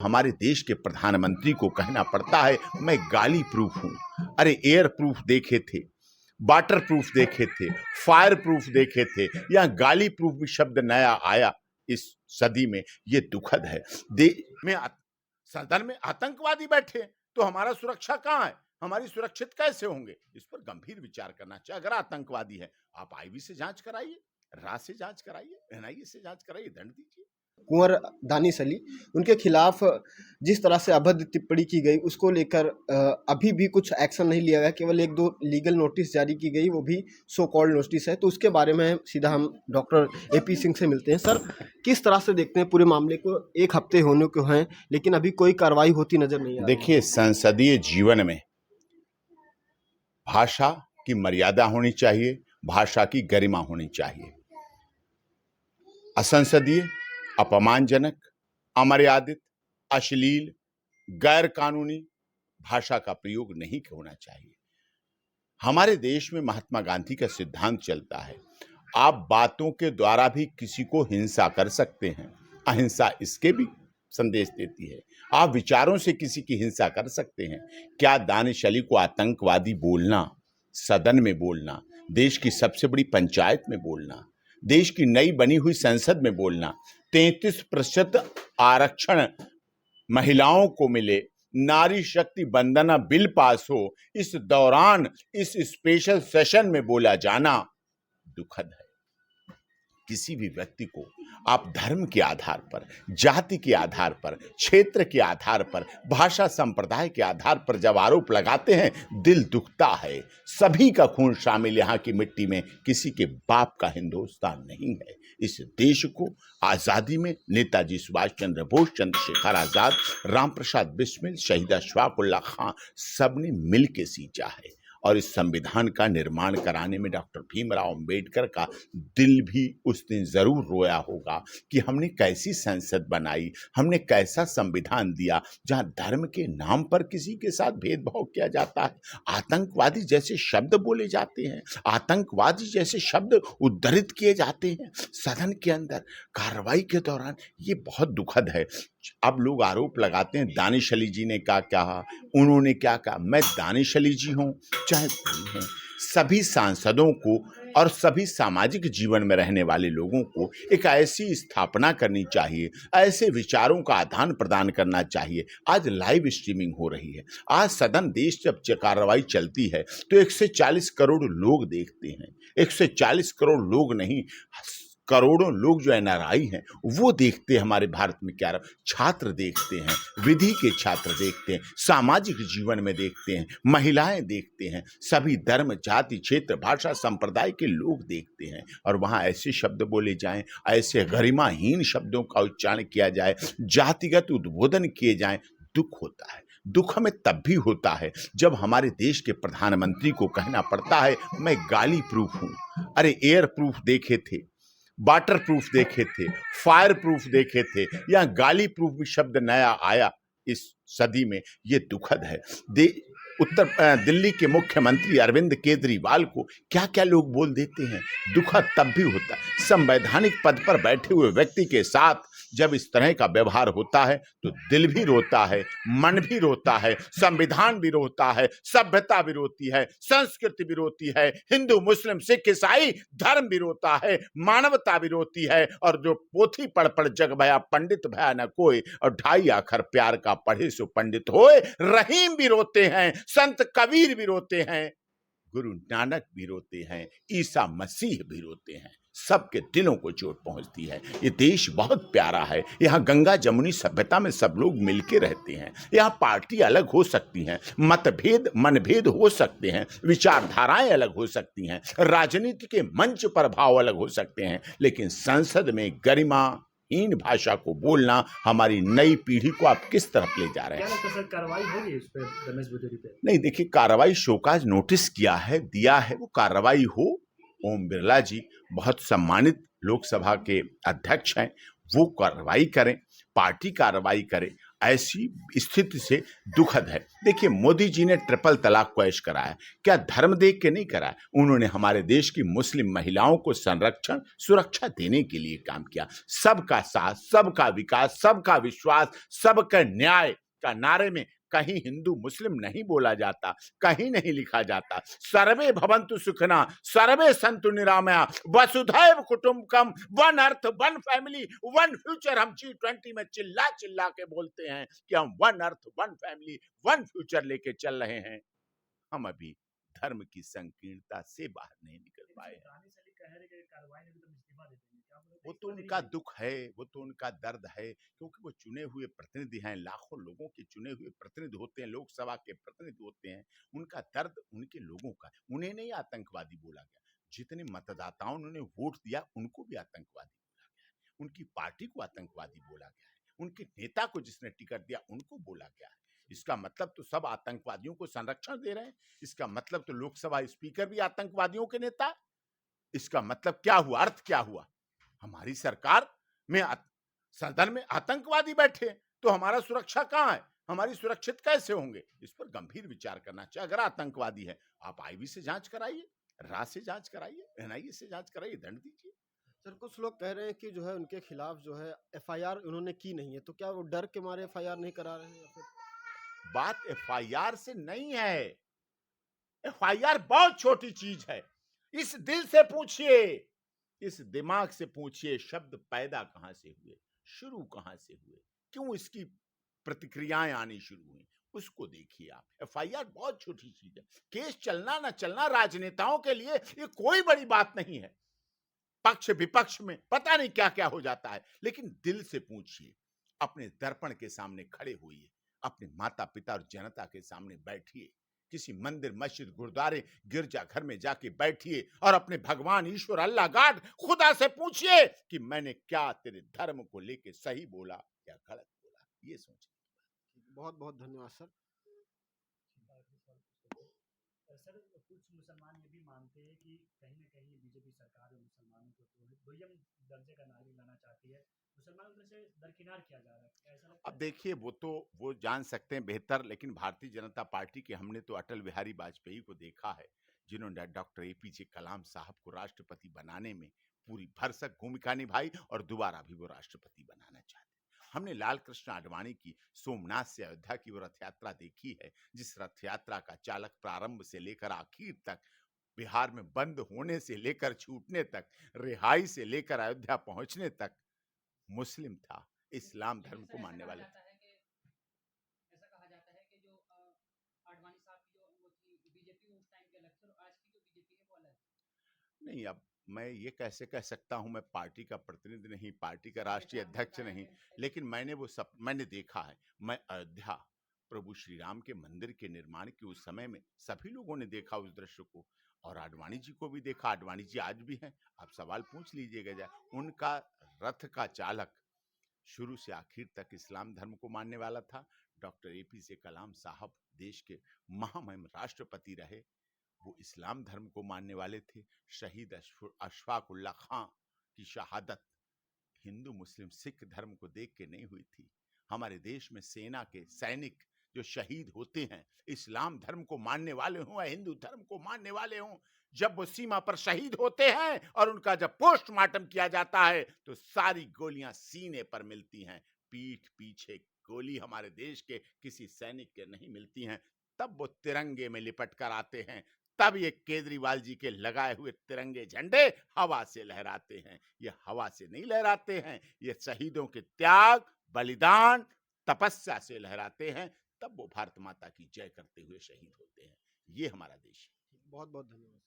हमारे देश के प्रधानमंत्री को कहना पड़ता है मैं गाली प्रूफ हूं। अरे एयर प्रूफ देखे थे, वाटर प्रूफ देखे थे, फायर प्रूफ देखे थे, या गाली प्रूफ भी शब्द नया आया इस सदी में। ये दुखद है। सदन में आतंकवादी बैठे तो हमारा सुरक्षा कहां है? हमारी सुरक्षित कैसे होंगे? इस पर गंभीर विचार करना चाहिए। अगर आतंकवादी है आप आईबी से जांच कराइए, राज से जांच कराइए, एनआईए से जांच कराइए, दंड दीजिए। कुंवर दानिश अली, उनके खिलाफ जिस तरह से अभद्र टिप्पणी की गई उसको लेकर अभी भी कुछ एक्शन नहीं लिया गया, केवल 1-2 लीगल नोटिस जारी की गई, वो भी सो कॉल्ड नोटिस है। तो उसके बारे में सीधा हम डॉक्टर एपी सिंह से मिलते हैं। सर, किस तरह से देखते हैं पूरे मामले को? 1 हफ्ते होने को हैं लेकिन अभी कोई कार्रवाई होती नजर नहीं आ रही। देखिए, संसदीय जीवन में भाषा की मर्यादा होनी चाहिए, भाषा की गरिमा होनी चाहिए। असंसदीय, अपमानजनक, अमर्यादित, अश्लील, गैर कानूनी भाषा का प्रयोग नहीं होना चाहिए। हमारे देश में महात्मा गांधी का सिद्धांत चलता है, आप बातों के द्वारा भी किसी को हिंसा कर सकते हैं, अहिंसा इसके भी संदेश देती है। आप विचारों से किसी की हिंसा कर सकते हैं। क्या दानिश अली को आतंकवादी बोलना, सदन में बोलना, देश की सबसे बड़ी पंचायत में बोलना, देश की नई बनी हुई संसद में बोलना, 33% आरक्षण महिलाओं को मिले, नारी शक्ति वंदना बिल पास हो, इस दौरान इस स्पेशल सेशन में बोला जाना दुखद है। किसी भी व्यक्ति को आप धर्म के आधार पर, जाति के आधार पर, क्षेत्र के आधार पर, भाषा संप्रदाय के आधार पर जब आरोप लगाते हैं, दिल दुखता है। सभी का खून शामिल यहाँ की मिट्टी में, किसी के बाप का हिंदुस्तान नहीं है। इस देश को आजादी में नेताजी सुभाष चंद्र बोस, चंद्रशेखर आजाद, राम प्रसाद बिस्मिल, शहीद अशफाक उल्लाह खां सबने मिल के सींचा है। और इस संविधान का निर्माण कराने में डॉक्टर भीमराव अंबेडकर का दिल भी उस दिन जरूर रोया होगा कि हमने कैसी संसद बनाई, हमने कैसा संविधान दिया जहां धर्म के नाम पर किसी के साथ भेदभाव किया जाता है, आतंकवादी जैसे शब्द बोले जाते हैं, आतंकवादी जैसे शब्द उद्धृत किए जाते हैं सदन के अंदर कार्रवाई के दौरान। ये बहुत दुखद है। अब लोग आरोप लगाते हैं दानिश अली जी ने क्या कहा, उन्होंने क्या कहा। मैं दानिश अली जी हूं चाहे कोई है, सभी सांसदों को और सभी सामाजिक जीवन में रहने वाले लोगों को एक ऐसी स्थापना करनी चाहिए, ऐसे विचारों का आदान प्रदान करना चाहिए। आज लाइव स्ट्रीमिंग हो रही है, आज सदन देश जब कार्रवाई चलती है तो 140 करोड़ लोग देखते हैं। 140 करोड़ लोग नहीं, करोड़ों लोग जो एनआरआई हैं वो देखते हैं हमारे भारत में क्या रहा। छात्र देखते हैं, विधि के छात्र देखते हैं, सामाजिक जीवन में देखते हैं, महिलाएं देखते हैं, सभी धर्म, जाति, क्षेत्र, भाषा, संप्रदाय के लोग देखते हैं। और वहां ऐसे शब्द बोले जाएं, ऐसे गरिमाहीन शब्दों का उच्चारण किया जाए, जातिगत उद्बोधन किए जाएं, दुख होता है। दुख हमें तब भी होता है जब हमारे देश के प्रधानमंत्री को कहना पड़ता है मैं गाली प्रूफ हूं। अरे एयर प्रूफ देखे थे, वाटर प्रूफ देखे थे, फायर प्रूफ देखे थे, या गाली प्रूफ भी शब्द नया आया इस सदी में। ये दुखद है। दिल्ली के मुख्यमंत्री अरविंद केजरीवाल को क्या क्या लोग बोल देते हैं, दुखद तब भी होता है। संवैधानिक पद पर बैठे हुए व्यक्ति के साथ जब इस तरह का व्यवहार होता है तो दिल भी रोता है, मन भी रोता है, संविधान भी रोता है, सभ्यता भी रोती है, संस्कृति भी रोती है, हिंदू मुस्लिम सिख ईसाई धर्म भी रोता है, मानवता भी रोती है। और जो पोथी पढ़ पढ़ जग भया पंडित भया न कोई, और 2.5 अक्षर प्यार का पढ़े सो पंडित होए, रहीम भी रोते हैं, संत कबीर भी रोते हैं, गुरु नानक भी रोते हैं, ईसा मसीह भी रोते हैं। सबके दिलों को चोट पहुंचती है। ये देश बहुत प्यारा है, यहाँ गंगा जमुनी सभ्यता में सब लोग मिलके रहते हैं। यहाँ पार्टी अलग हो सकती हैं, मतभेद मनभेद हो सकते हैं, विचारधाराएं अलग हो सकती हैं, राजनीति के मंच पर भाव अलग हो सकते हैं, लेकिन संसद में गरिमा हीन भाषा को बोलना हमारी नई पीढ़ी को आप किस तरफ ले जा रहे हैं? क्या कार्रवाई होगी इस पे, रमेश बुद्धेरी पे? नहीं, देखिए, कार्रवाई शोकाज नोटिस किया है, दिया है, वो कार्रवाई हो। ओम बिरला जी बहुत सम्मानित लोकसभा के अध्यक्ष हैं, वो कार्रवाई करें, पार्टी कार्रवाई करे। ऐसी स्थिति से दुखद है। देखिए, मोदी जी ने ट्रिपल तलाक को ऐश कराया, क्या धर्म देख के नहीं कराया? उन्होंने हमारे देश की मुस्लिम महिलाओं को संरक्षण सुरक्षा देने के लिए काम किया। सबका साथ, सबका विकास, सबका विश्वास, सबका न्याय का नारे में कहीं हिंदू मुस्लिम नहीं बोला जाता, कहीं नहीं लिखा जाता। सर्वे भवन्तु सुखिनः, सर्वे सन्तु निरामया, वसुधैव कुटुम्बकम, one earth, one family, one future. हम G20 में चिल्ला चिल्ला के बोलते हैं कि हम one earth, one family, one future लेके चल रहे हैं। हम अभी धर्म की संकीर्णता से बाहर नहीं निकल पाए हैं। दानिश अली कह रहे हैं कि कार्रवाई में भी तुम इस्तीफा दे देंगे, क्या आप लोग वो इस तो पर नहीं उनका जाएंगे? दुख है, वो तो उनका दर्द है, क्योंकि वो चुने हुए प्रतिनिधि हैं, लाखों लोगों के चुने हुए प्रतिनिधि होते हैं, लोकसभा के प्रतिनिधि होते हैं। उनका दर्द उनके लोगों का, उन्हें नहीं आतंकवादी बोला गया। जितने मतदाताओं ने उन्हें वोट दिया, उनको भी आतंकवादी बोला गया है। उनकी पार्टी को आतंकवादी बोला गया है। उनके नेता को जिसने टिकट दिया, उनको बोला गया है। इसका मतलब तो सब आतंकवादियों को संरक्षण दे रहे हैं। इसका मतलब तो लोकसभा स्पीकर भी आतंकवादियों के नेता। इसका मतलब क्या हुआ? अर्थ क्या हुआ? हमारी सरकार में सदन में आतंकवादी बैठे, तो हमारा सुरक्षा कहां है? हमारी सुरक्षित कैसे होंगे? इस पर गंभीर विचार करना चाहिए। अगर आतंकवादी है, आप आईबी से जांच कराइए, रा से जांच कराइए, एनआईए से जांच कराइए, दंड दीजिए। सर कुछ लोग कह रहे हैं कि जो है उनके खिलाफ जो है एफआईआर उन्होंने की नहीं है, तो क्या वो डर के मारे एफआईआर नहीं करा रहे हैं या फिर? बात एफआईआर से नहीं है। एफआईआर बहुत छोटी चीज है। इस दिल से पूछिए, इस दिमाग से पूछिए, शब्द पैदा कहां से हुए, शुरू कहां से हुए, क्यों इसकी प्रतिक्रियाएं आनी शुरू हुई, उसको देखिए आप। एफआईआर बहुत छोटी चीज है। केस चलना ना चलना राजनेताओं के लिए ये कोई बड़ी बात नहीं है। पक्ष विपक्ष में पता नहीं क्या क्या हो जाता है, लेकिन दिल से पूछिए, अपने दर्पण के सामने खड़े होइए, अपने माता पिता और जनता के सामने बैठिए, किसी मंदिर मस्जिद गुरुद्वारे गिरजा घर में जाके बैठिए और अपने भगवान ईश्वर अल्लाह गॉड खुदा से पूछिए कि मैंने क्या तेरे धर्म को लेके सही बोला या गलत बोला। ये सोचिए। बहुत बहुत धन्यवाद सर। सर कुछ मुसलमान ये भी मानते हैं कि कहीं ना कहीं बीजेपी सरकार है मुसलमानों को दुय्यम दर्जे का नागरिक लाना चाहती है, मुसलमानों की तरफ से दरकिनार किया जा रहा है, क्या ऐसा लगता अब है? देखिए, वो जान सकते हैं बेहतर, लेकिन भारतीय जनता पार्टी के हमने तो अटल बिहारी वाजपेयी को देखा है, जिन्होंने डॉक्टर एपीजे कलाम साहब को राष्ट्रपति बनाने में पूरी भरसक भूमिका निभाई और दोबारा भी वो राष्ट्रपति बनाना चाहते हैं। हमने लाल कृष्ण आडवाणी की सोमनाथ से अयोध्या की वो रथ यात्रा देखी है, जिस रथ यात्रा का चालक प्रारंभ से लेकर आखिर तक, बिहार में बंद होने से लेकर छूटने तक, रिहाई से लेकर अयोध्या पहुंचने तक मुस्लिम था, इस्लाम धर्म को मानने वाले थे। ऐसा कहा जाता है कि जो आडवाणी साहब की जो वो थी बीजेपी उस टाइम के अलग थे और आज की जो बीजेपी है वो अलग है। नहीं, अब मैं ये कैसे कह सकता हूं? मैं पार्टी का प्रतिनिधि नहीं, पार्टी का राष्ट्रीय अध्यक्ष नहीं, लेकिन मैंने देखा है। मैं अयोध्या प्रभु श्री राम के मंदिर के निर्माण के उस समय में सभी लोगों ने देखा उस दृश्य को, और आडवाणी जी को भी देखा। आडवाणी जी आज भी हैं, आप सवाल पूछ लीजिएगा जाए। उनका रथ का चालक शुरू से आखिर तक इस्लाम धर्म को मानने वाला था। डॉक्टर एपीजे कलाम साहब देश के महामहिम राष्ट्रपति रहे, वो इस्लाम धर्म को मानने वाले थे। शहीद अशफाक उल्लाह खां की शहादत हिंदू मुस्लिम सिख धर्म को देख के नहीं हुई थी। हमारे देश में सेना के सैनिक जो शहीद होते हैं, इस्लाम धर्म को मानने वाले हों या हिंदू धर्म को मानने वाले हों, जब वो सीमा पर शहीद होते हैं और उनका जब पोस्टमार्टम किया जाता है तो सारी गोलियां सीने पर मिलती हैं, पीठ पीछे गोली हमारे देश के किसी सैनिक के नहीं मिलती हैं। तब वो तिरंगे में लिपट कर आते हैं, तब ये केजरीवाल जी के लगाए हुए तिरंगे झंडे हवा से लहराते हैं। ये हवा से नहीं लहराते हैं, ये शहीदों के त्याग, बलिदान, तपस्या से लहराते हैं। तब वो भारत माता की जय करते हुए शहीद होते हैं। ये हमारा देश है। बहुत बहुत धन्यवाद।